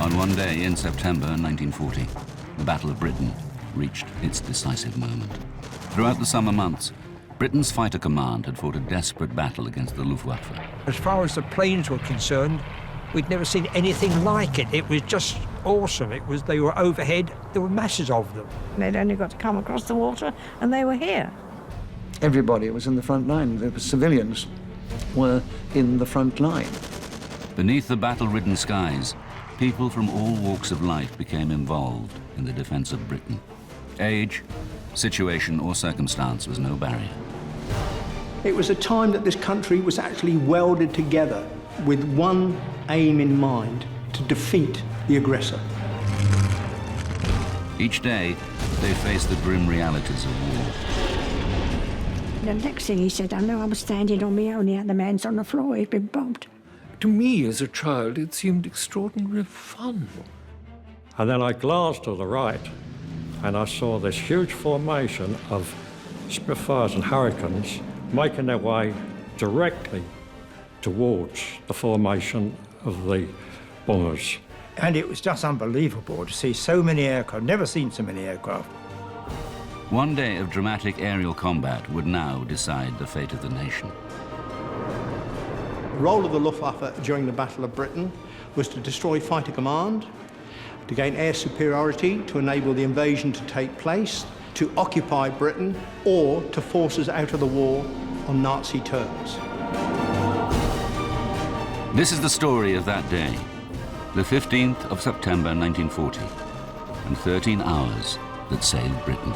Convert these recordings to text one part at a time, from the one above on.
On one day in September 1940, the Battle of Britain reached its decisive moment. Throughout the summer months, Britain's fighter command had fought a desperate battle against the Luftwaffe. As far as the planes were concerned, we'd never seen anything like it. It was just awesome. They were overhead, there were masses of them. They'd only got to come across the water and they were here. Everybody was in the front line. The civilians were in the front line. Beneath the battle-ridden skies, people from all walks of life became involved in the defense of Britain. Age, situation or circumstance was no barrier. It was a time that this country was actually welded together with one aim in mind, to defeat the aggressor. Each day, they faced the grim realities of war. The next thing he said, I know I was standing on my own, the other man's on the floor, he'd been bombed. To me, as a child, it seemed extraordinarily fun. And then I glanced to the right, and I saw this huge formation of Spitfires and Hurricanes making their way directly towards the formation of the bombers. And it was just unbelievable to see so many aircraft. Never seen so many aircraft. One day of dramatic aerial combat would now decide the fate of the nation. The role of the Luftwaffe during the Battle of Britain was to destroy fighter command, to gain air superiority to enable the invasion to take place, to occupy Britain, or to force us out of the war on Nazi terms. This is the story of that day, the 15th of September 1940, and 13 hours that saved Britain.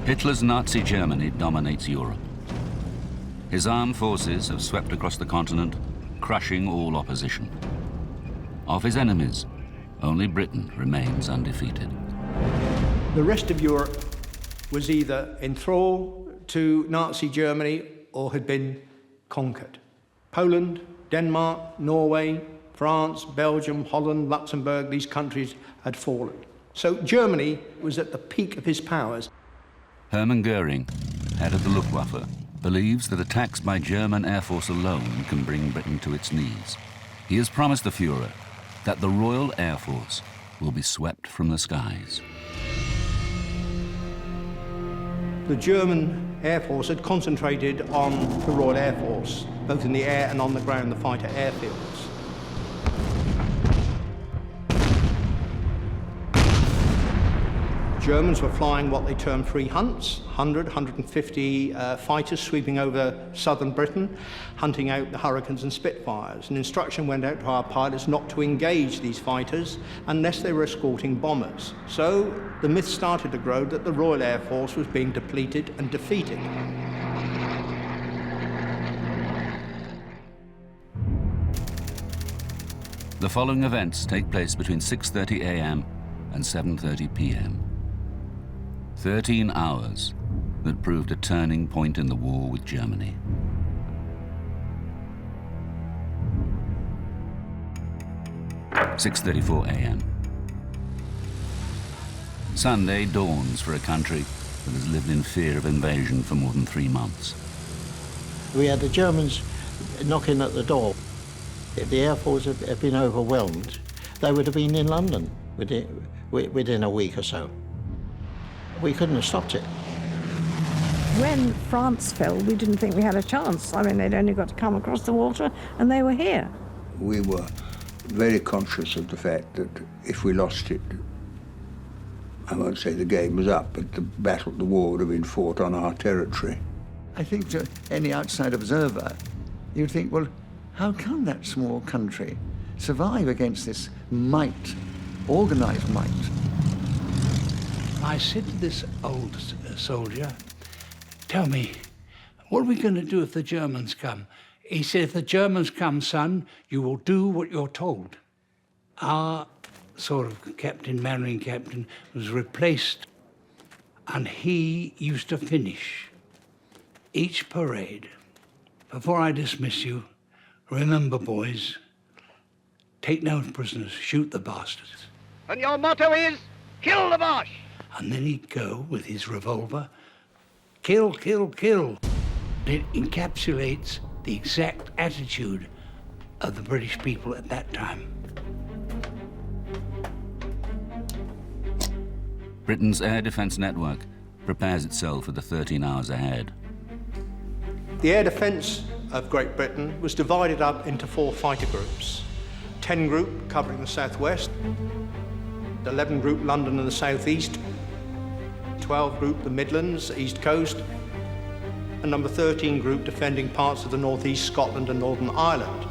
Hitler's Nazi Germany dominates Europe. His armed forces have swept across the continent, crushing all opposition. Of his enemies, only Britain remains undefeated. The rest of Europe was either enthralled to Nazi Germany or had been conquered. Poland, Denmark, Norway, France, Belgium, Holland, Luxembourg, these countries had fallen. So Germany was at the peak of his powers. Hermann Goering, head of the Luftwaffe, believes that attacks by German Air Force alone can bring Britain to its knees. He has promised the Führer that the Royal Air Force will be swept from the skies. The German Air Force had concentrated on the Royal Air Force, both in the air and on the ground, the fighter airfields. Germans were flying what they termed free hunts, 100, 150 fighters sweeping over southern Britain, hunting out the Hurricanes and Spitfires. An instruction went out to our pilots not to engage these fighters unless they were escorting bombers. So the myth started to grow that the Royal Air Force was being depleted and defeated. The following events take place between 6:30 a.m. and 7:30 p.m. 13 hours that proved a turning point in the war with Germany. (6:34 a.m.) Sunday dawns for a country that has lived in fear of invasion for more than 3 months. We had the Germans knocking at the door. If the Air Force had been overwhelmed, they would have been in London within a week or so. We couldn't have stopped it. When France fell, we didn't think we had a chance. I mean, they'd only got to come across the water and they were here. We were very conscious of the fact that if we lost it, I won't say the game was up, but the war would have been fought on our territory. I think to any outside observer, you'd think, well, how can that small country survive against this might, organized might? I said to this old soldier, tell me, what are we going to do if the Germans come? He said, if the Germans come, son, you will do what you're told. Our sort of captain, marine captain, was replaced And he used to finish each parade. Before I dismiss you, remember, boys, take no prisoners, shoot the bastards. And your motto is, kill the Boche! And then he'd go with his revolver, kill, kill, kill. It encapsulates the exact attitude of the British people at that time. Britain's air defence network prepares itself for the 13 hours ahead. The air defence of Great Britain was divided up into 4 fighter groups. 10 group covering the southwest, 11 group London and the southeast, 12 group the Midlands, east coast, and number 13 group defending parts of the northeast, Scotland and Northern Ireland.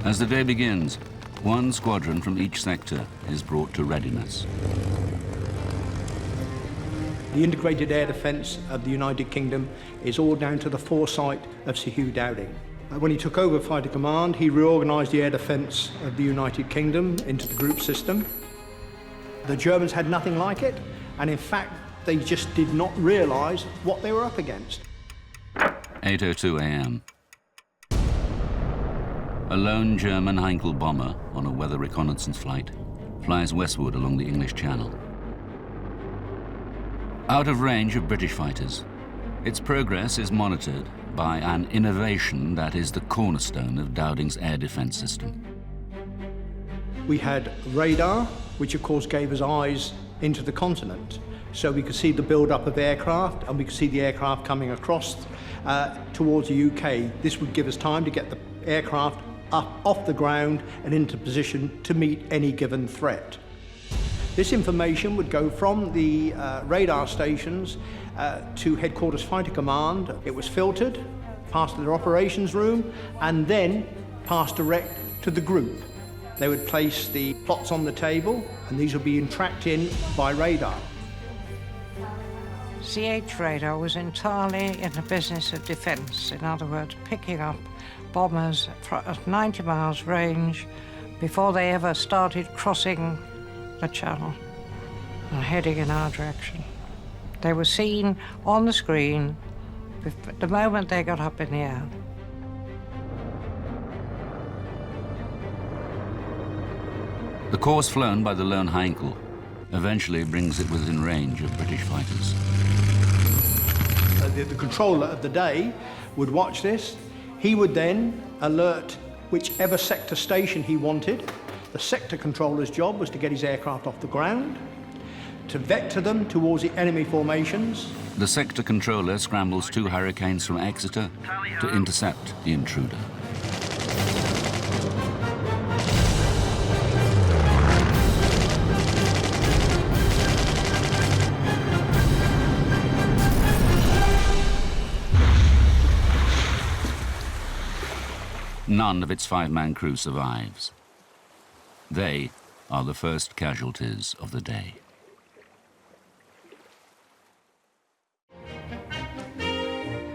As the day begins, one squadron from each sector is brought to readiness. The integrated air defence of the United Kingdom is all down to the foresight of Sir Hugh Dowding. When he took over Fighter Command, he reorganised the air defence of the United Kingdom into the group system. The Germans had nothing like it, and in fact, they just did not realise what they were up against. 8:02 a.m. A lone German Heinkel bomber on a weather reconnaissance flight flies westward along the English Channel. Out of range of British fighters, its progress is monitored by an innovation that is the cornerstone of Dowding's air defence system. We had radar, which of course gave us eyes into the continent, so we could see the build-up of aircraft and we could see the aircraft coming across towards the UK. This would give us time to get the aircraft up off the ground and into position to meet any given threat. This information would go from the radar stations to Headquarters Fighter Command. It was filtered, passed to their operations room, and then passed direct to the group. They would place the plots on the table, and these would be tracked in by radar. CH radar was entirely in the business of defence, in other words, picking up bombers at 90 miles range before they ever started crossing the channel and heading in our direction. They were seen on the screen the moment they got up in the air. The course flown by the lone Heinkel eventually brings it within range of British fighters. The controller of the day would watch this. He would then alert whichever sector station he wanted. The sector controller's job was to get his aircraft off the ground, to vector them towards the enemy formations. The sector controller scrambles 2 Hurricanes from Exeter to intercept the intruder. None of its 5-man crew survives. They are the first casualties of the day.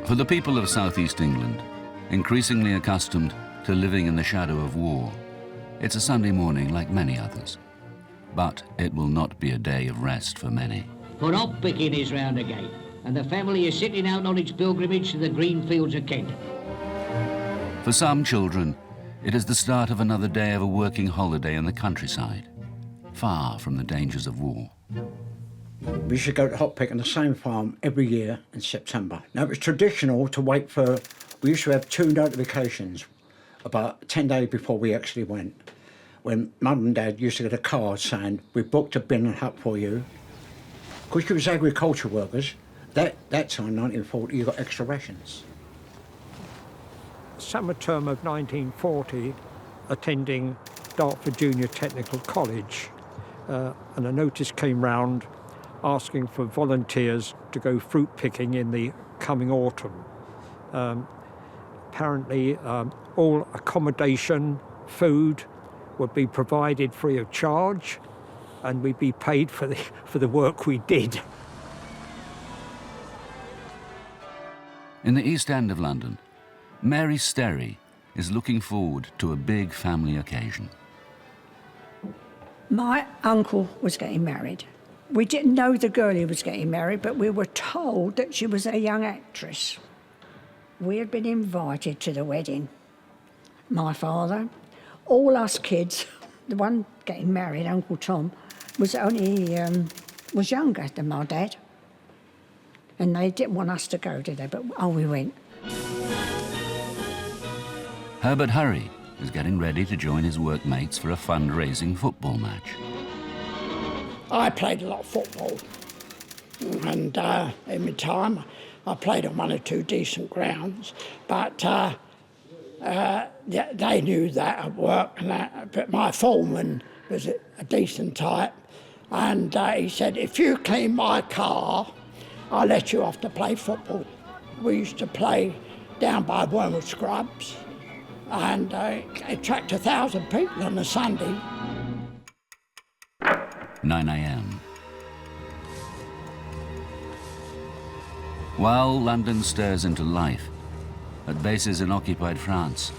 For the people of southeast England, increasingly accustomed to living in the shadow of war, it's a Sunday morning like many others. But it will not be a day of rest for many. For hop picking is round again, and the family is setting out on its pilgrimage to the green fields of Kent. For some children, it is the start of another day of a working holiday in the countryside, far from the dangers of war. We used to go to hop pick on the same farm every year in September. Now, it was traditional to wait for, we used to have 2 notifications about 10 days before we actually went, when Mum and Dad used to get a card saying, we booked a bin and hut for you. Because you was agriculture workers, that time, 1940, you got extra rations. Summer term of 1940, attending Dartford Junior Technical College, and a notice came round asking for volunteers to go fruit picking in the coming autumn. Apparently, all accommodation, food would be provided free of charge, and we'd be paid for the work we did. In the East End of London, Mary Sterry is looking forward to a big family occasion. My uncle was getting married. We didn't know the girl he was getting married, but we were told that she was a young actress. We had been invited to the wedding. My father, all us kids, the one getting married, Uncle Tom, was younger than my dad. And they didn't want us to go, did they? But, we went. Herbert Hurry is getting ready to join his workmates for a fundraising football match. I played a lot of football, and in my time I played on 1 or 2 decent grounds, but they knew that at work, and but my foreman was a decent type, and he said, if you clean my car, I'll let you off to play football. We used to play down by Wormwood Scrubs, and it attracted 1,000 people on a Sunday. 9 a.m. While London stirs into life, at bases in occupied France,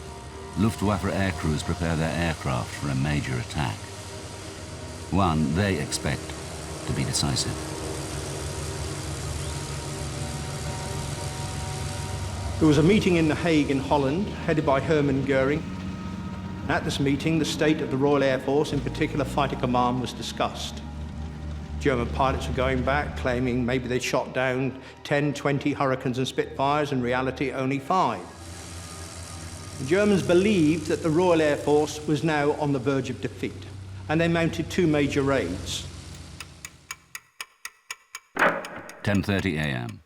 Luftwaffe aircrews prepare their aircraft for a major attack. One they expect to be decisive. There was a meeting in The Hague in Holland, headed by Hermann Goering. At this meeting, the state of the Royal Air Force, in particular Fighter Command, was discussed. German pilots were going back, claiming maybe they'd shot down 10, 20 Hurricanes and Spitfires, in reality only 5. The Germans believed that the Royal Air Force was now on the verge of defeat, and they mounted 2 major raids. 10:30 a.m.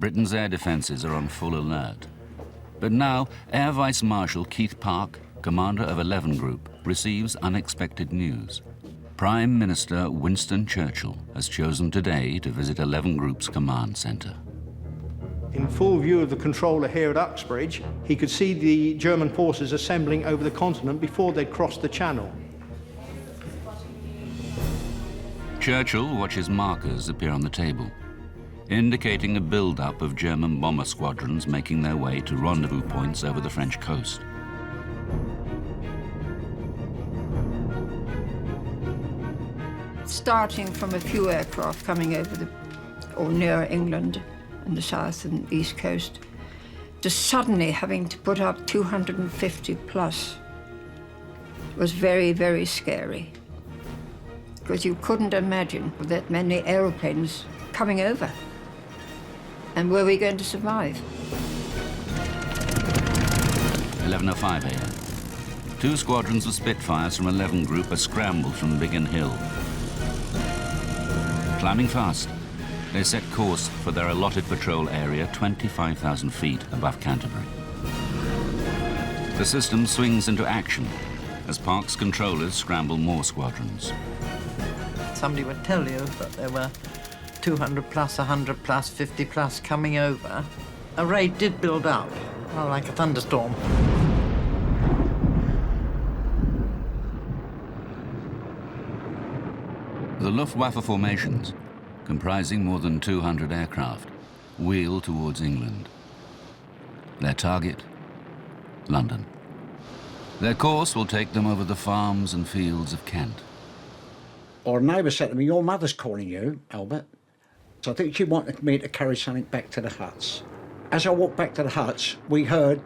Britain's air defences are on full alert. But now, Air Vice Marshal Keith Park, commander of 11 Group, receives unexpected news. Prime Minister Winston Churchill has chosen today to visit 11 Group's command centre. In full view of the controller here at Uxbridge, he could see the German forces assembling over the continent before they'd crossed the Channel. Churchill watches markers appear on the table, indicating a build-up of German bomber squadrons making their way to rendezvous points over the French coast. Starting from a few aircraft coming over or near England and the south and east coast, to suddenly having to put up 250 plus was very, very scary. Because you couldn't imagine that many aeroplanes coming over. And were we going to survive? 11:05 a.m. 2 squadrons of Spitfires from 11 Group are scrambled from Biggin Hill. Climbing fast, they set course for their allotted patrol area 25,000 feet above Canterbury. The system swings into action as Park's controllers scramble more squadrons. Somebody would tell you that there were 200 plus, 100 plus, 50 plus coming over. A raid did build up, like a thunderstorm. The Luftwaffe formations, comprising more than 200 aircraft, wheel towards England. Their target, London. Their course will take them over the farms and fields of Kent. Our neighbour said to me, your mother's calling you, Albert. So I think she wanted me to carry something back to the huts. As I walked back to the huts, we heard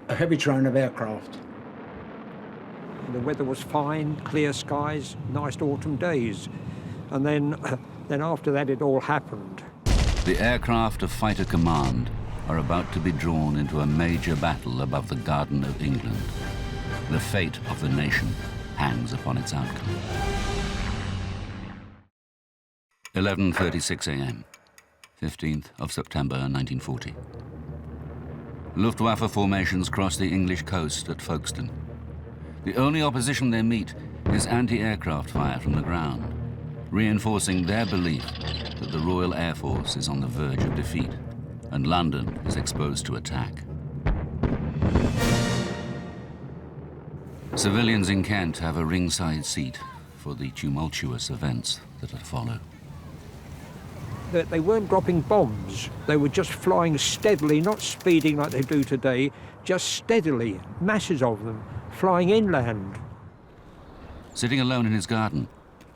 a heavy drone of aircraft. The weather was fine, clear skies, nice autumn days. And then after that, it all happened. The aircraft of Fighter Command are about to be drawn into a major battle above the Garden of England. The fate of the nation hangs upon its outcome. 11:36 a.m., 15th of September 1940. Luftwaffe formations cross the English coast at Folkestone. The only opposition they meet is anti-aircraft fire from the ground, reinforcing their belief that the Royal Air Force is on the verge of defeat and London is exposed to attack. Civilians in Kent have a ringside seat for the tumultuous events that are to follow. They weren't dropping bombs. They were just flying steadily, not speeding like they do today, just steadily, masses of them, flying inland. Sitting alone in his garden,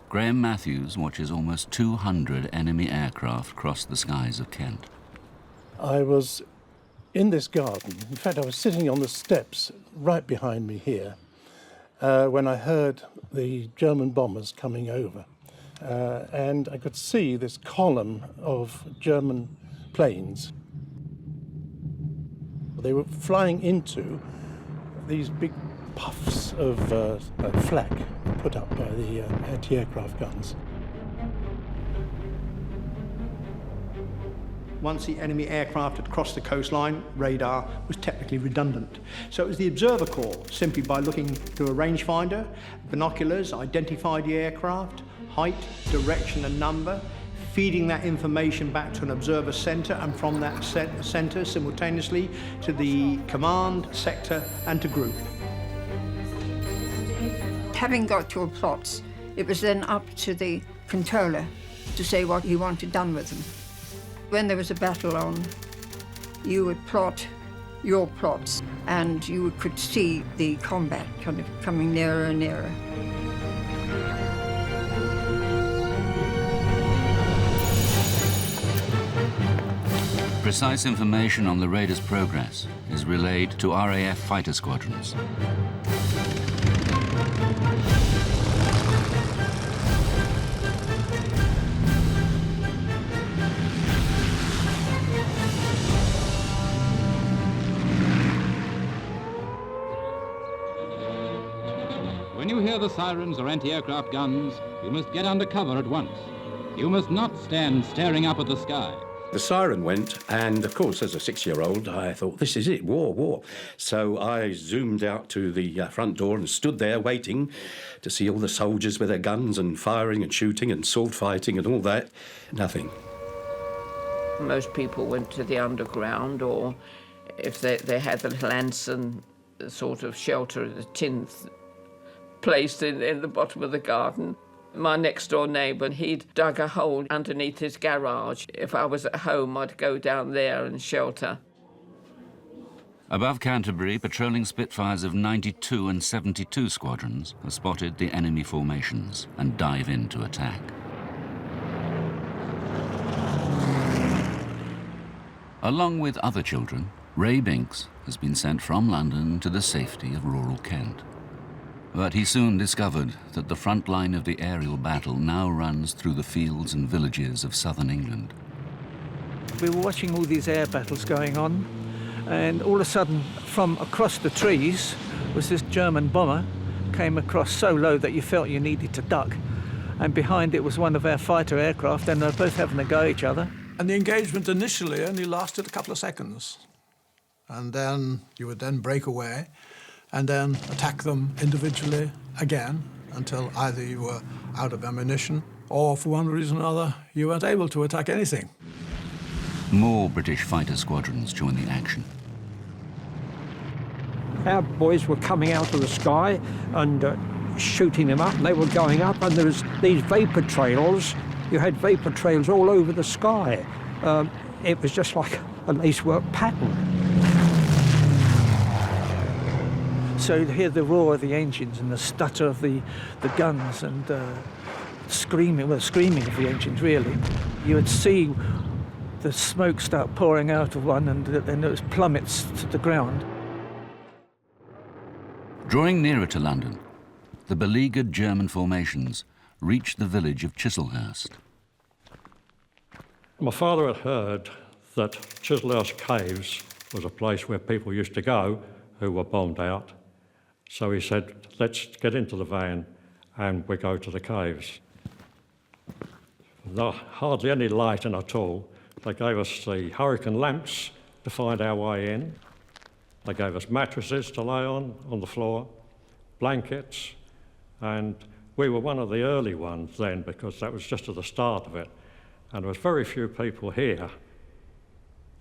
Graham Matthews watches almost 200 enemy aircraft cross the skies of Kent. I was in this garden. In fact, I was sitting on the steps right behind me here when I heard the German bombers coming over. And I could see this column of German planes. They were flying into these big puffs of flak put up by the anti-aircraft guns. Once the enemy aircraft had crossed the coastline, radar was technically redundant. So it was the observer corps, simply by looking through a rangefinder, binoculars, identified the aircraft, height, direction and number, feeding that information back to an observer centre, and from that centre simultaneously to the command, sector and to group. Having got your plots, it was then up to the controller to say what he wanted done with them. When there was a battle on, you would plot your plots and you could see the combat kind of coming nearer and nearer. Precise information on the raiders' progress is relayed to RAF fighter squadrons. When you hear the sirens or anti-aircraft guns, you must get under cover at once. You must not stand staring up at the sky. The siren went, and of course, as a 6-year-old, I thought, this is it, war, war. So I zoomed out to the front door and stood there waiting to see all the soldiers with their guns and firing and shooting and sword fighting and all that. Nothing. Most people went to the underground, or if they had the little Anson sort of shelter, the tin placed in the bottom of the garden. My next-door neighbour, he'd dug a hole underneath his garage. If I was at home, I'd go down there and shelter. Above Canterbury, patrolling Spitfires of 92 and 72 squadrons have spotted the enemy formations and dive in to attack. Along with other children, Ray Binks has been sent from London to the safety of rural Kent. But he soon discovered that the front line of the aerial battle now runs through the fields and villages of southern England. We were watching all these air battles going on, and all of a sudden, from across the trees, was this German bomber, came across so low that you felt you needed to duck. And behind it was one of our fighter aircraft, and they were both having a go at each other. And the engagement initially only lasted a couple of seconds. And then you would then break away and then attack them individually again until either you were out of ammunition or, for one reason or another, you weren't able to attack anything. More British fighter squadrons joined the action. Our boys were coming out of the sky and shooting them up, and they were going up, and there was these vapour trails. You had vapour trails all over the sky. It was just like a lacework pattern. So you'd hear the roar of the engines and the stutter of the guns and screaming of the engines, really. You would see the smoke start pouring out of one, and then it was plummets to the ground. Drawing nearer to London, the beleaguered German formations reached the village of Chislehurst. My father had heard that Chislehurst Caves was a place where people used to go who were bombed out. So he said, let's get into the van and we go to the caves. Hardly any lighting at all. They gave us the hurricane lamps to find our way in. They gave us mattresses to lay on the floor, blankets, and we were one of the early ones then because that was just at the start of it. And there was very few people here.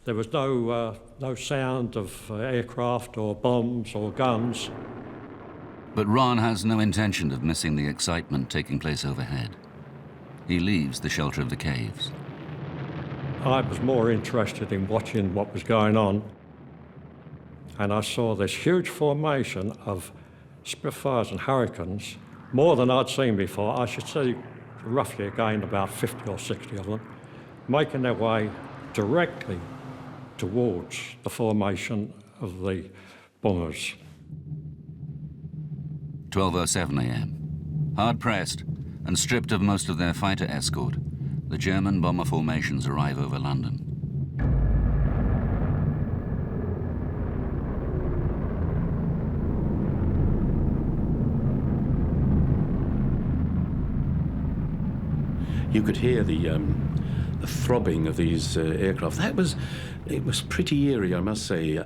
There was no sound of aircraft or bombs or guns. But Ron has no intention of missing the excitement taking place overhead. He leaves the shelter of the caves. I was more interested in watching what was going on, and I saw this huge formation of Spitfires and Hurricanes More than I'd seen before. I should say roughly again about 50 or 60 of them, making their way directly towards the formation of the bombers. 12:07 a.m. Hard pressed and stripped of most of their fighter escort, the German bomber formations arrive over London. You could hear the throbbing of these aircraft. It was pretty eerie, I must say.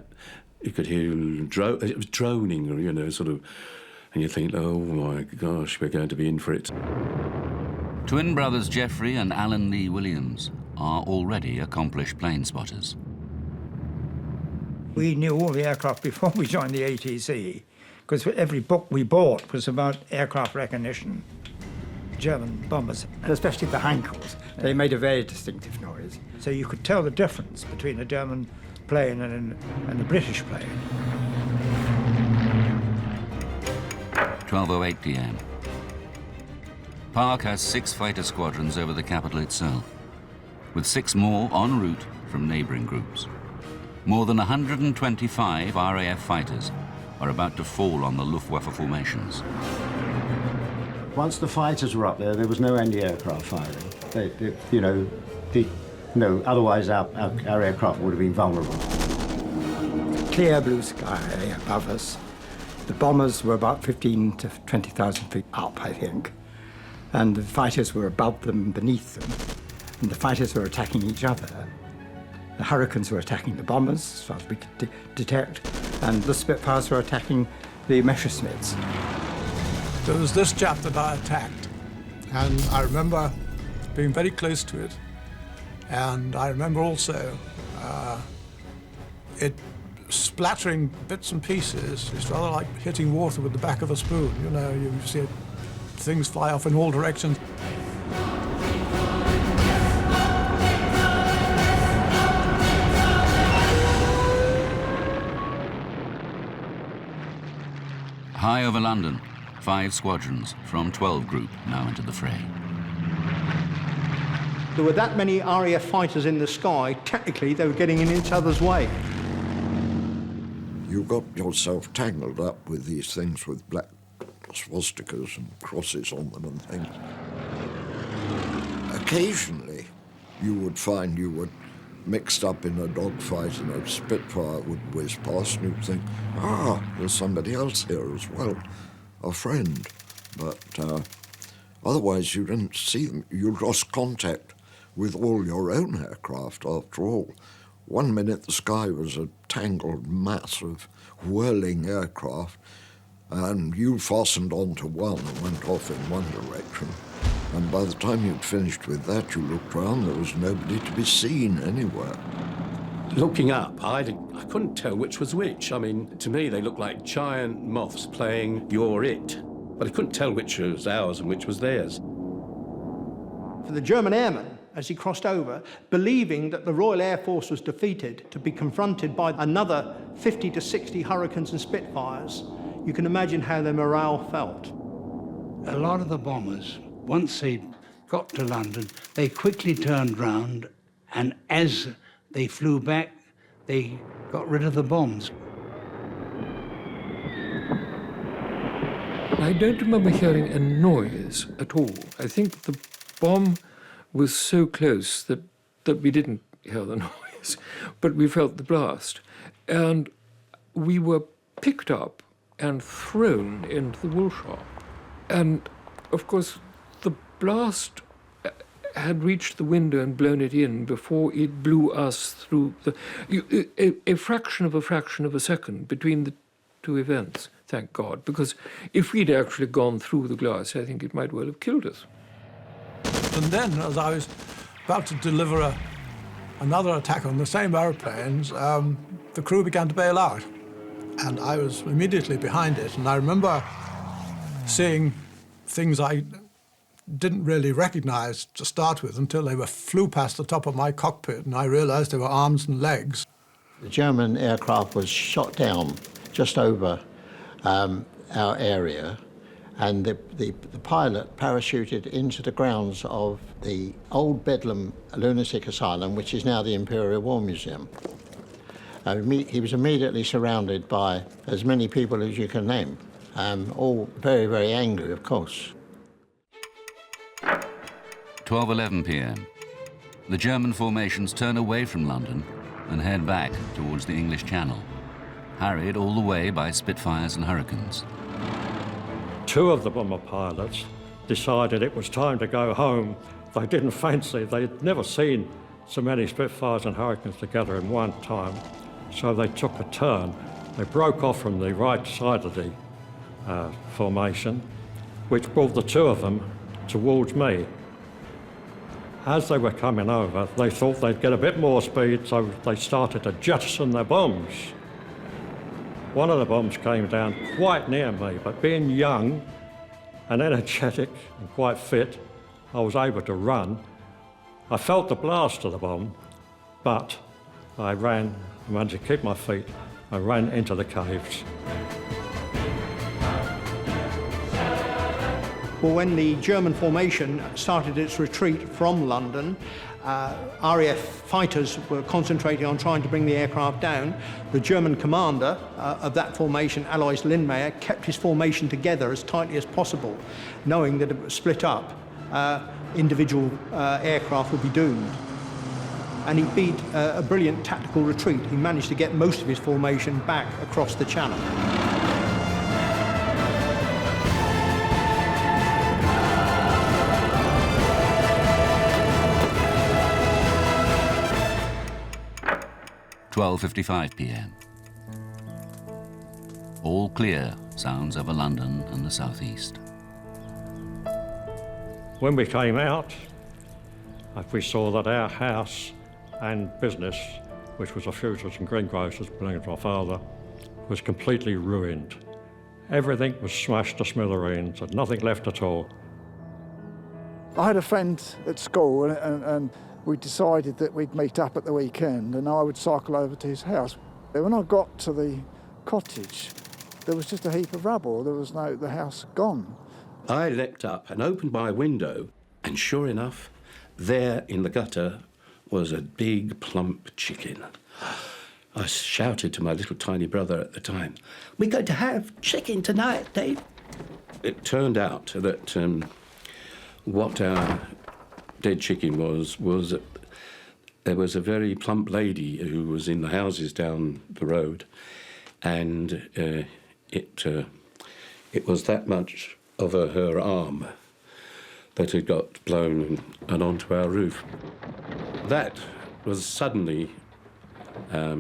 You could hear it was droning, you know, sort of, and you think, oh my gosh, we're going to be in for it. Twin brothers Geoffrey and Alan Lee Williams are already accomplished plane spotters. We knew all the aircraft before we joined the ATC, because every book we bought was about aircraft recognition. German bombers, especially the Heinkels, they made a very distinctive noise. So you could tell the difference between a German plane and a British plane. 12:08 p.m. Park has 6 fighter squadrons over the capital itself, with 6 more en route from neighbouring groups. More than 125 RAF fighters are about to fall on the Luftwaffe formations. Once the fighters were up there, there was no anti-aircraft firing. Otherwise our aircraft would have been vulnerable. Clear blue sky above us. The bombers were about 15 to 20,000 feet up, I think. And the fighters were above them, beneath them. And the fighters were attacking each other. The Hurricanes were attacking the bombers, as far as we could detect. And the Spitfires were attacking the Messerschmitts. There was this chap that I attacked, and I remember being very close to it. And I remember also it splattering bits and pieces. It's rather like hitting water with the back of a spoon. You know, you see things fly off in all directions. High over London, 5 squadrons from 12 Group now into the fray. There were that many RAF fighters in the sky, technically they were getting in each other's way. You got yourself tangled up with these things with black swastikas and crosses on them and things. Occasionally, you would find you were mixed up in a dogfight and a Spitfire would whiz past and you'd think, there's somebody else here as well, a friend. But otherwise you didn't see them. You lost contact with all your own aircraft after all. 1 minute the sky was a tangled mass of whirling aircraft and you fastened onto one and went off in one direction. And by the time you'd finished with that, you looked round, there was nobody to be seen anywhere. Looking up, I couldn't tell which was which. I mean, to me, they looked like giant moths playing You're It. But I couldn't tell which was ours and which was theirs. For the German airman, as he crossed over, believing that the Royal Air Force was defeated, to be confronted by another 50 to 60 Hurricanes and Spitfires, you can imagine how their morale felt. A lot of the bombers, once they got to London, they quickly turned round, and as they flew back, they got rid of the bombs. I don't remember hearing a noise at all. I think the bomb was so close that we didn't hear the noise, but we felt the blast. And we were picked up and thrown into the wool shop. And, of course, the blast had reached the window and blown it in before it blew us through a fraction of a second between the two events, thank God, because if we'd actually gone through the glass, I think it might well have killed us. And then, as I was about to deliver another attack on the same aeroplanes, the crew began to bail out. And I was immediately behind it. And I remember seeing things I didn't really recognize to start with until they flew past the top of my cockpit, and I realized they were arms and legs. The German aircraft was shot down just over our area, And the pilot parachuted into the grounds of the old Bedlam lunatic asylum, which is now the Imperial War Museum. He was immediately surrounded by as many people as you can name, all very, very angry, of course. 12:11 p.m. The German formations turn away from London and head back towards the English Channel, harried all the way by Spitfires and Hurricanes. Two of the bomber pilots decided it was time to go home. They didn't fancy, they'd never seen so many Spitfires and Hurricanes together in one time, so they took a turn. They broke off from the right side of the formation, which brought the two of them towards me. As they were coming over, they thought they'd get a bit more speed, so they started to jettison their bombs. One of the bombs came down quite near me, but being young and energetic and quite fit, I was able to run. I felt the blast of the bomb, but I managed to keep my feet. I ran into the caves. Well, when the German formation started its retreat from London, RAF fighters were concentrating on trying to bring the aircraft down. The German commander of that formation, Alois Lindmayr, kept his formation together as tightly as possible, knowing that if it was split up, individual aircraft would be doomed. And he beat a brilliant tactical retreat. He managed to get most of his formation back across the channel. (12:55 p.m.) All clear sounds over London and the southeast. When we came out, we saw that our house and business, which was a fruiterer's and greengrocer's belonging to my father, was completely ruined. Everything was smashed to smithereens, and nothing left at all. I had a friend at school, and we decided that we'd meet up at the weekend and I would cycle over to his house. When I got to the cottage, there was just a heap of rubble. There was the house gone. I leapt up and opened my window, and sure enough, there in the gutter was a big, plump chicken. I shouted to my little tiny brother at the time, "We're going to have chicken tonight, Dave." It turned out that what our dead chicken was that there was a very plump lady who was in the houses down the road, and it was that much of her arm that had got blown and onto our roof. That was suddenly a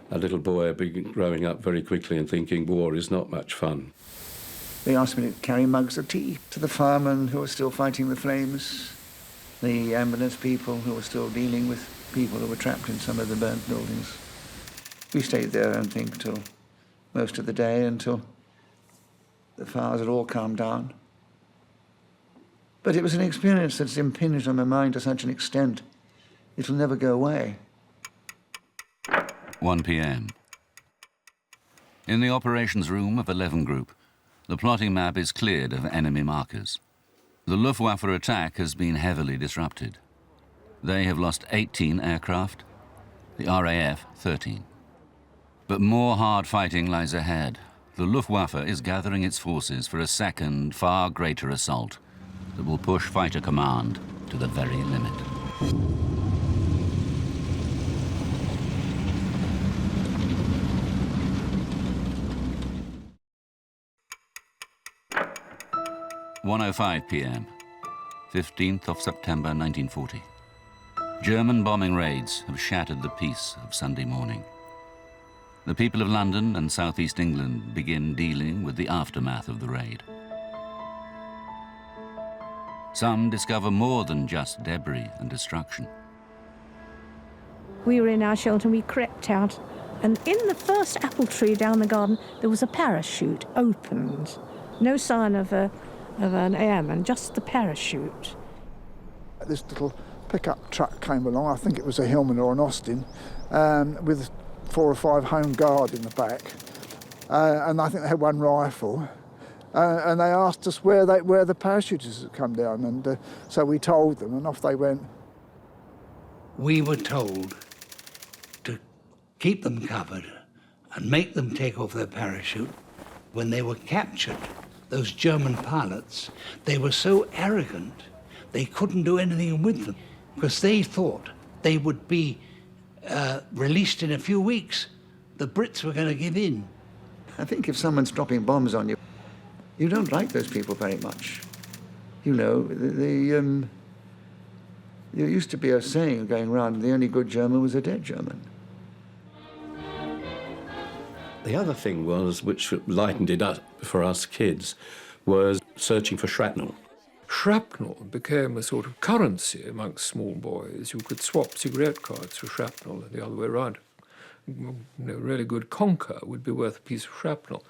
little boy growing up very quickly and thinking war is not much fun. They asked me to carry mugs of tea to the firemen who were still fighting the flames, the ambulance people who were still dealing with people who were trapped in some of the burnt buildings. We stayed there, I think, till most of the day, until the fires had all calmed down. But it was an experience that's impinged on my mind to such an extent, it'll never go away. 1 p.m. In the operations room of 11 Group, the plotting map is cleared of enemy markers. The Luftwaffe attack has been heavily disrupted. They have lost 18 aircraft, the RAF 13. But more hard fighting lies ahead. The Luftwaffe is gathering its forces for a second, far greater assault that will push fighter command to the very limit. (1:05 p.m., 15th of September 1940. German bombing raids have shattered the peace of Sunday morning. The people of London and southeast England begin dealing with the aftermath of the raid. Some discover more than just debris and destruction. We were in our shelter and we crept out, and in the first apple tree down the garden there was a parachute opened. No sign of an airman, just the parachute. This little pickup truck came along, I think it was a Hillman or an Austin, with 4 or 5 Home Guard in the back. And I think they had one rifle. And they asked us where the parachutists had come down, and so we told them, and off they went. We were told to keep them covered and make them take off their parachute. When they were captured, those German pilots, they were so arrogant, they couldn't do anything with them because they thought they would be released in a few weeks. The Brits were going to give in. I think if someone's dropping bombs on you, you don't like those people very much. You know, there used to be a saying going around, the only good German was a dead German. The other thing was, which lightened it up for us kids, was searching for shrapnel. Shrapnel became a sort of currency amongst small boys. You could swap cigarette cards for shrapnel and the other way around. A really good conker would be worth a piece of shrapnel.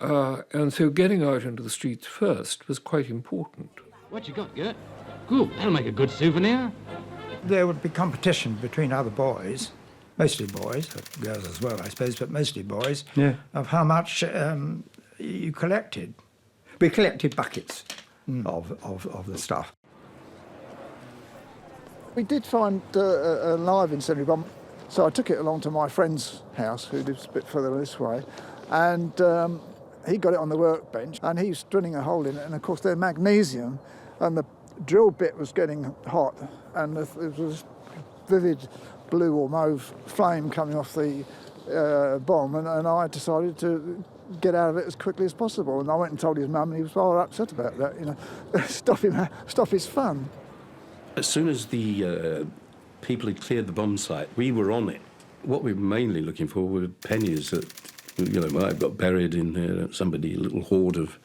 And so getting out into the streets first was quite important. What you got, Gert? Cool, that'll make a good souvenir. There would be competition between other boys, mostly boys, girls as well, I suppose, but mostly boys, of how much you collected. We collected buckets of the stuff. We did find a live incendiary bomb, so I took it along to my friend's house, who lives a bit further this way, and he got it on the workbench, and he was drilling a hole in it, and of course they're magnesium, and the drill bit was getting hot, and there was vivid blue or mauve flame coming off the bomb, and I decided to get out of it as quickly as possible. And I went and told his mum, and he was rather upset about that, you know, stop his fun. As soon as the people had cleared the bomb site, we were on it. What we were mainly looking for were pennies that, you know, might have got buried in there, somebody, a little hoard of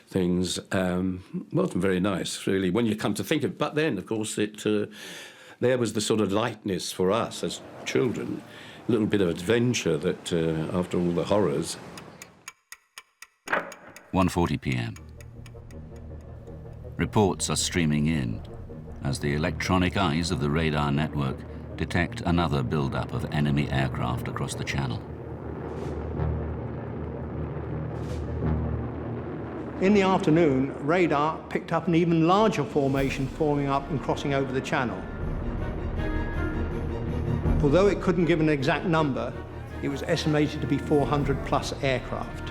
things. Wasn't very nice, really, when you come to think of it. But then, of course, there was the sort of lightness for us as children, a little bit of adventure that, after all the horrors. 1:40 p.m. Reports are streaming in as the electronic eyes of the radar network detect another build-up of enemy aircraft across the channel. In the afternoon, radar picked up an even larger formation forming up and crossing over the channel. Although it couldn't give an exact number, it was estimated to be 400 plus aircraft.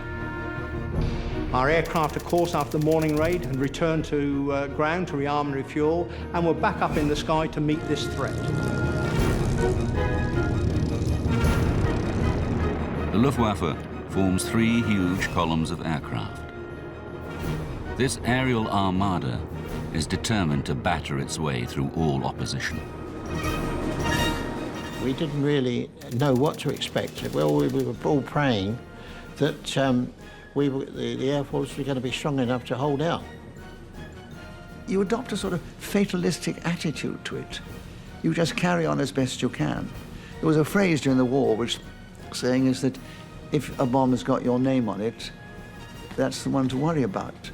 Our aircraft, of course, after the morning raid, had returned to ground to rearm and refuel, and were back up in the sky to meet this threat. The Luftwaffe forms 3 huge columns of aircraft. This aerial armada is determined to batter its way through all opposition. We didn't really know what to expect. Well, we were all praying that the Air Force was going to be strong enough to hold out. You adopt a sort of fatalistic attitude to it. You just carry on as best you can. There was a phrase during the war which saying is that if a bomb has got your name on it, that's the one to worry about.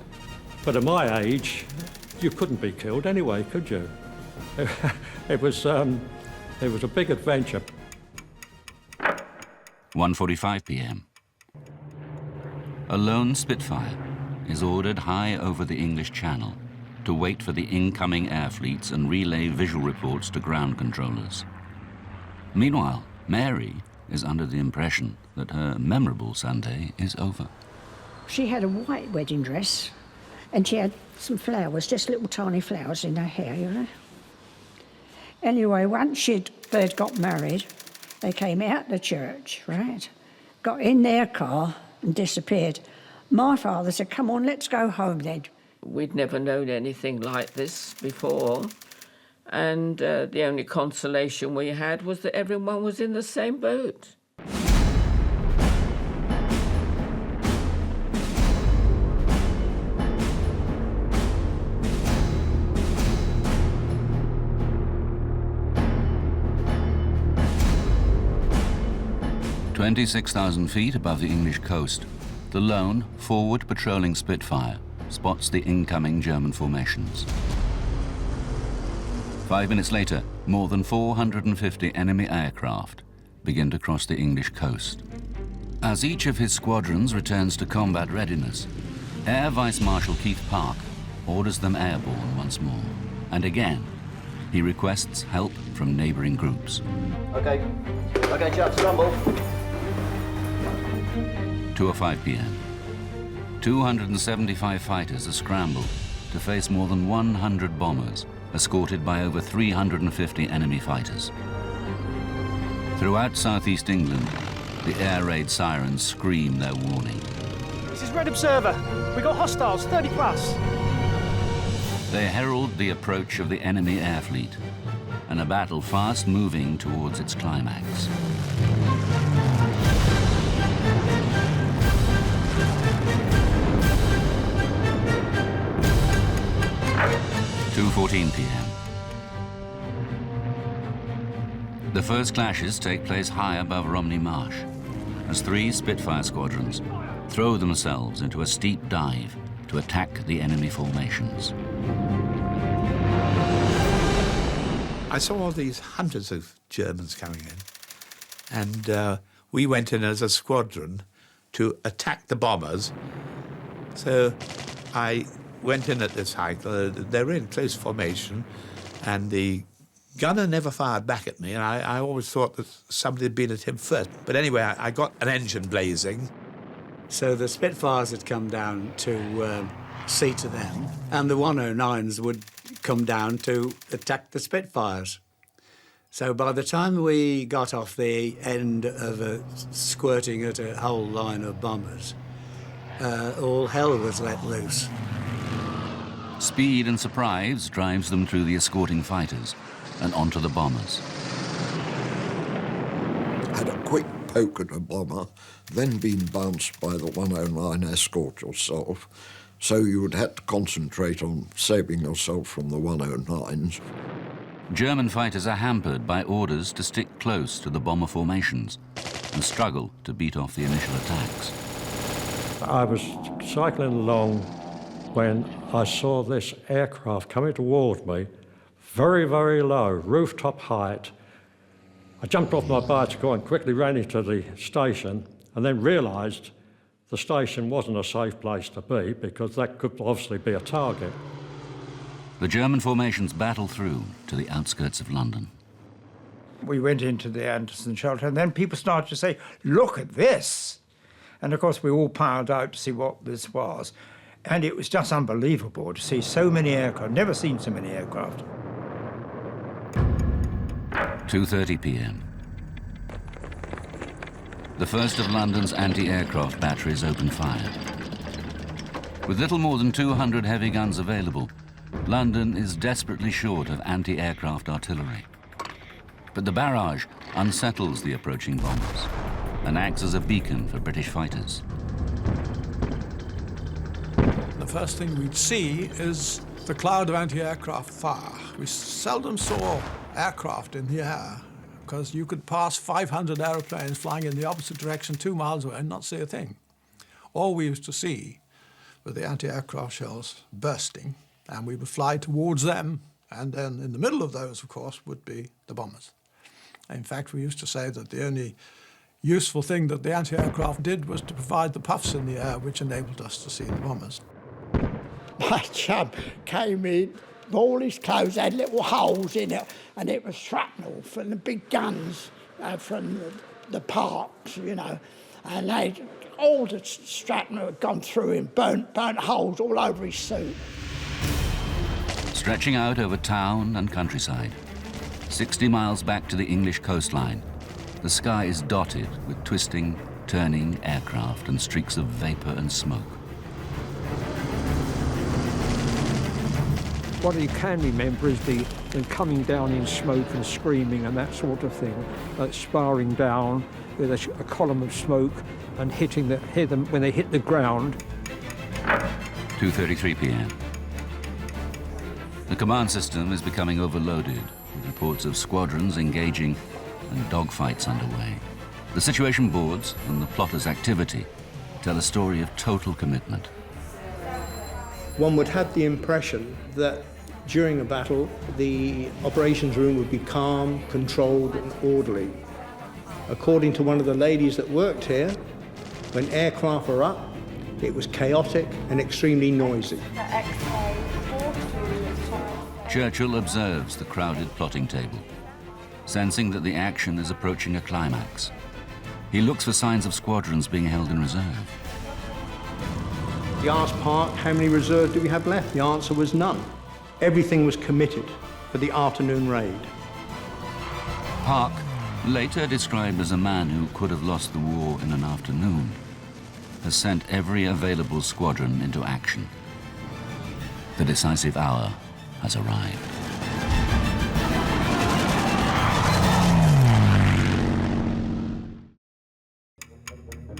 But at my age, you couldn't be killed anyway, could you? It was a big adventure. 1:45 p.m. A lone Spitfire is ordered high over the English Channel to wait for the incoming air fleets and relay visual reports to ground controllers. Meanwhile, Mary is under the impression that her memorable Sunday is over. She had a white wedding dress, and she had some flowers, just little tiny flowers in her hair, you know. Anyway, once they'd got married, they came out the church, right? Got in their car and disappeared. My father said, come on, let's go home then. We'd never known anything like this before, and the only consolation we had was that everyone was in the same boat. "26,000 feet above the English coast, the lone, forward patrolling Spitfire spots the incoming German formations. 5 minutes later, more than 450 enemy aircraft begin to cross the English coast. As each of his squadrons returns to combat readiness, Air Vice Marshal Keith Park orders them airborne once more. And again, he requests help from neighbouring groups. Okay, chaps, scramble. 2:05 p.m. 275 fighters are scrambled to face more than 100 bombers, escorted by over 350 enemy fighters. Throughout southeast England, the air raid sirens scream their warning. This is Red Observer. We got hostiles, 30 plus. They herald the approach of the enemy air fleet, and a battle fast moving towards its climax. (2:14 p.m.) The first clashes take place high above Romney Marsh, as 3 Spitfire squadrons throw themselves into a steep dive to attack the enemy formations. I saw all these hundreds of Germans coming in, and we went in as a squadron to attack the bombers. So I went in at this height. They were in close formation, and the gunner never fired back at me, and I always thought that somebody had been at him first. But anyway, I got an engine blazing. So the Spitfires had come down to see to them, and the 109s would come down to attack the Spitfires. So by the time we got off the end of squirting at a whole line of bombers, all hell was let loose. Speed and surprise drives them through the escorting fighters and onto the bombers. Had a quick poke at a bomber, then been bounced by the 109 escort yourself, so you would have to concentrate on saving yourself from the 109s. German fighters are hampered by orders to stick close to the bomber formations and struggle to beat off the initial attacks. I was cycling along when I saw this aircraft coming toward me, very, very low, rooftop height. I jumped off my bicycle and quickly ran into the station, and then realised the station wasn't a safe place to be because that could obviously be a target. The German formations battle through to the outskirts of London. We went into the Anderson shelter, and then people started to say, look at this. And of course, we all piled out to see what this was. And it was just unbelievable to see so many aircraft. Never seen so many aircraft. 2:30 p.m. The first of London's anti-aircraft batteries open fire. With little more than 200 heavy guns available, London is desperately short of anti-aircraft artillery. But the barrage unsettles the approaching bombers and acts as a beacon for British fighters. The first thing we'd see is the cloud of anti-aircraft fire. We seldom saw aircraft in the air because you could pass 500 aeroplanes flying in the opposite direction 2 miles away and not see a thing. All we used to see were the anti-aircraft shells bursting, and we would fly towards them, and then in the middle of those, of course, would be the bombers. In fact, we used to say that the only useful thing that the anti-aircraft did was to provide the puffs in the air, which enabled us to see the bombers. My chum came in, all his clothes had little holes in it, and it was shrapnel from the big guns from the parks, you know, and all the shrapnel had gone through him, burnt holes all over his suit. Stretching out over town and countryside, 60 miles back to the English coastline, the sky is dotted with twisting, turning aircraft and streaks of vapour and smoke. What you can remember is them coming down in smoke and screaming and that sort of thing, sparring down with a column of smoke and hit them when they hit the ground. 2:33 p.m. The command system is becoming overloaded, with reports of squadrons engaging and dogfights underway. The situation boards and the plotters' activity tell a story of total commitment. One would have the impression that during a battle, the operations room would be calm, controlled and orderly. According to one of the ladies that worked here, when aircraft are up, It was chaotic and extremely noisy. Churchill observes the crowded plotting table, sensing that the action is approaching a climax. He looks for signs of squadrons being held in reserve. He asked Park, how many reserves do we have left? The answer was none. Everything was committed for the afternoon raid. Park, later described as a man who could have lost the war in an afternoon, has sent every available squadron into action. The decisive hour has arrived.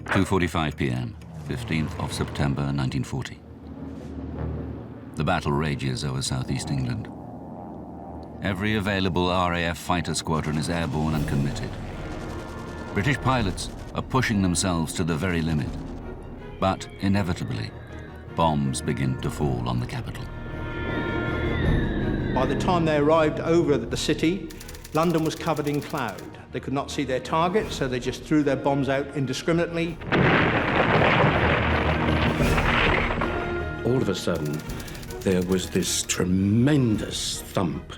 (2:45 p.m., 15th of September 1940. The battle rages over southeast England. Every available RAF fighter squadron is airborne and committed. British pilots are pushing themselves to the very limit. But inevitably, bombs begin to fall on the capital. By the time they arrived over the city, London was covered in cloud. They could not see their target, so they just threw their bombs out indiscriminately. All of a sudden, there was this tremendous thump,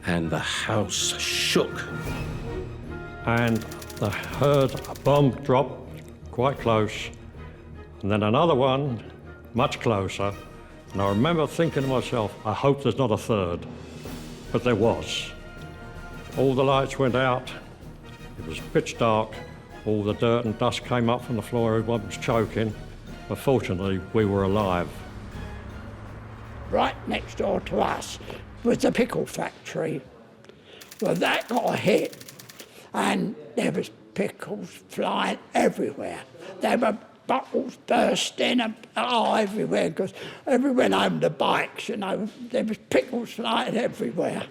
and the house shook. And I heard a bomb drop quite close, and then another one much closer. And I remember thinking to myself, I hope there's not a third. But there was. All the lights went out. It was pitch dark. All the dirt and dust came up from the floor. Everyone was choking. But fortunately, we were alive. Right next door to us was the pickle factory. Well, that got hit, and there was pickles flying everywhere. There were bottles bursting everywhere, because everyone owned the bikes, you know. There was pickles flying everywhere.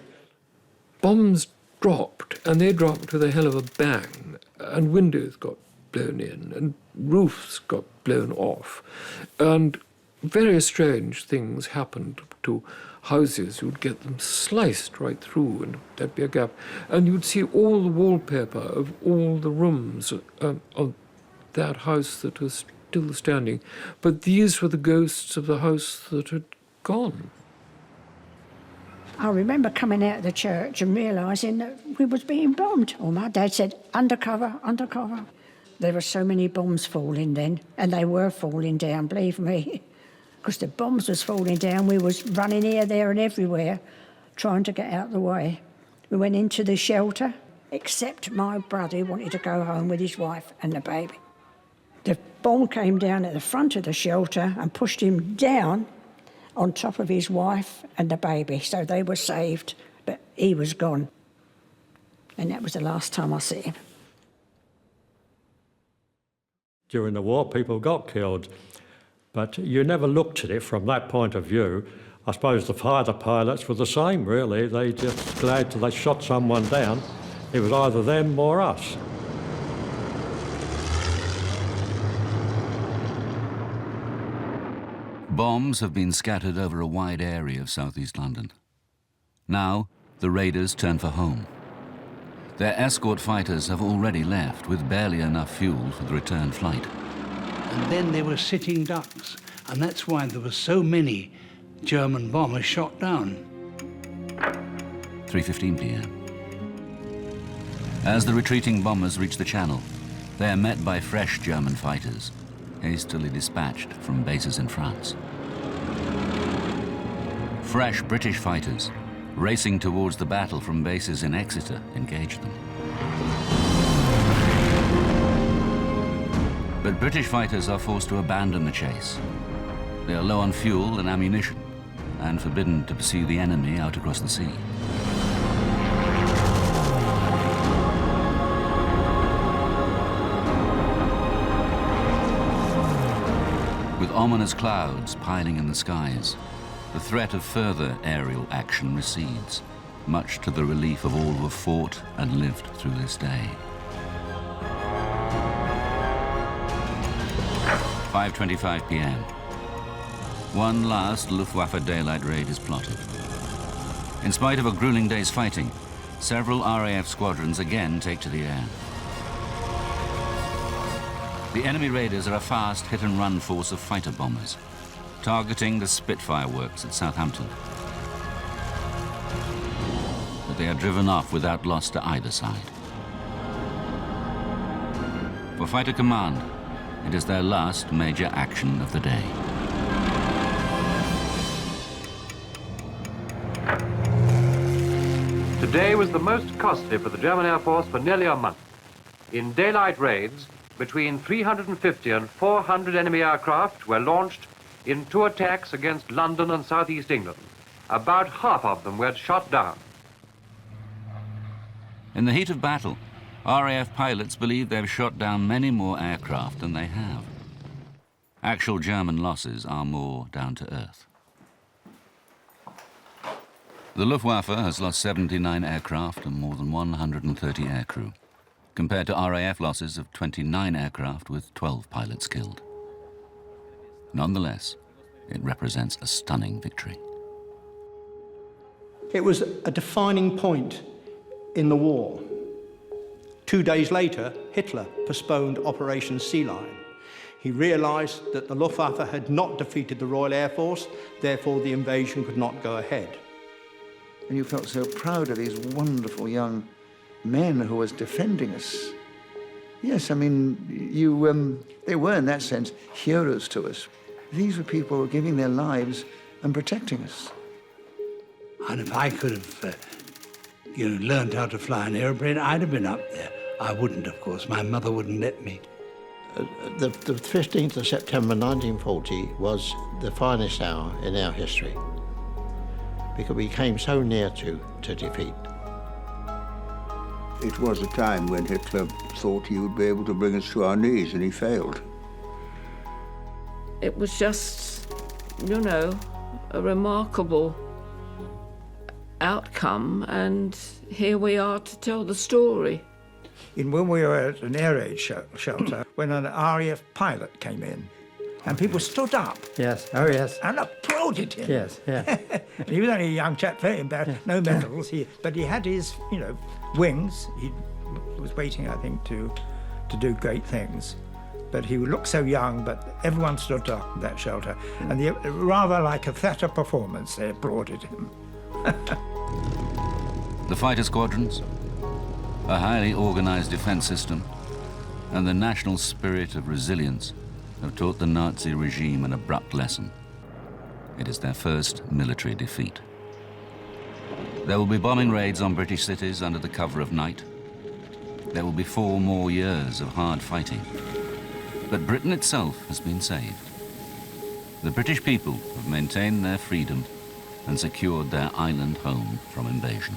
Bombs dropped, and they dropped with a hell of a bang, and windows got blown in, and roofs got blown off, and very strange things happened to houses. You'd get them sliced right through, and there'd be a gap, and you'd see all the wallpaper of all the rooms of that house that was still standing. But these were the ghosts of the house that had gone. I remember coming out of the church and realising that we was being bombed. Or my dad said, undercover, undercover. There were so many bombs falling then, and they were falling down, believe me. Because the bombs was falling down, we was running here, there and everywhere, trying to get out of the way. We went into the shelter, except my brother who wanted to go home with his wife and the baby. The bomb came down at the front of the shelter and pushed him down on top of his wife and the baby, so they were saved, but he was gone. And that was the last time I see him. During the war, people got killed, but you never looked at it from that point of view. I suppose the fighter pilots were the same, really. They just glad they shot someone down. It was either them or us. Bombs have been scattered over a wide area of southeast London. Now, the raiders turn for home. Their escort fighters have already left with barely enough fuel for the return flight. And then there were sitting ducks, and that's why there were so many German bombers shot down. 3:15 p.m. As the retreating bombers reach the channel, they are met by fresh German fighters, hastily dispatched from bases in France. Fresh British fighters, racing towards the battle from bases in Exeter, engage them. But British fighters are forced to abandon the chase. They are low on fuel and ammunition, and forbidden to pursue the enemy out across the sea. With ominous clouds piling in the skies, the threat of further aerial action recedes, much to the relief of all who have fought and lived through this day. 5:25 p.m. One last Luftwaffe daylight raid is plotted. In spite of a grueling day's fighting, several RAF squadrons again take to the air. The enemy raiders are a fast hit-and-run force of fighter bombers, targeting the Spitfire works at Southampton. But they are driven off without loss to either side. For Fighter Command, it is their last major action of the day. Today was the most costly for the German Air Force for nearly a month. In daylight raids, between 350 and 400 enemy aircraft were launched in 2 attacks against London and southeast England. About half of them were shot down. In the heat of battle, RAF pilots believe they've shot down many more aircraft than they have. Actual German losses are more down to earth. The Luftwaffe has lost 79 aircraft and more than 130 aircrew, compared to RAF losses of 29 aircraft with 12 pilots killed. Nonetheless, it represents a stunning victory. It was a defining point in the war. 2 days later, Hitler postponed Operation Sea Lion. He realized that the Luftwaffe had not defeated the Royal Air Force, therefore the invasion could not go ahead. And you felt so proud of these wonderful young men who was defending us. Yes, I mean, they were, in that sense, heroes to us. These were people who were giving their lives and protecting us. And if I could have, learned how to fly an airplane, I'd have been up there. I wouldn't, of course. My mother wouldn't let me. The 15th of September 1940 was the finest hour in our history, because we came so near to defeat. It was a time when Hitler thought he would be able to bring us to our knees, and he failed. It was just, a remarkable outcome, and here we are to tell the story. When we were at an air raid shelter, when an RAF pilot came in, and people stood up. Yes, oh yes. And applauded him. Yes, yeah. He was only a young chap, very embarrassed, no medals, but he had his, wings. He was waiting, I think, to do great things. But he looked so young, but everyone stood up in that shelter. And rather like a theatre performance, they applauded him. The fighter squadrons, a highly organized defense system, and the national spirit of resilience have taught the Nazi regime an abrupt lesson. It is their first military defeat. There will be bombing raids on British cities under the cover of night. There will be 4 more years of hard fighting. But Britain itself has been saved. The British people have maintained their freedom and secured their island home from invasion.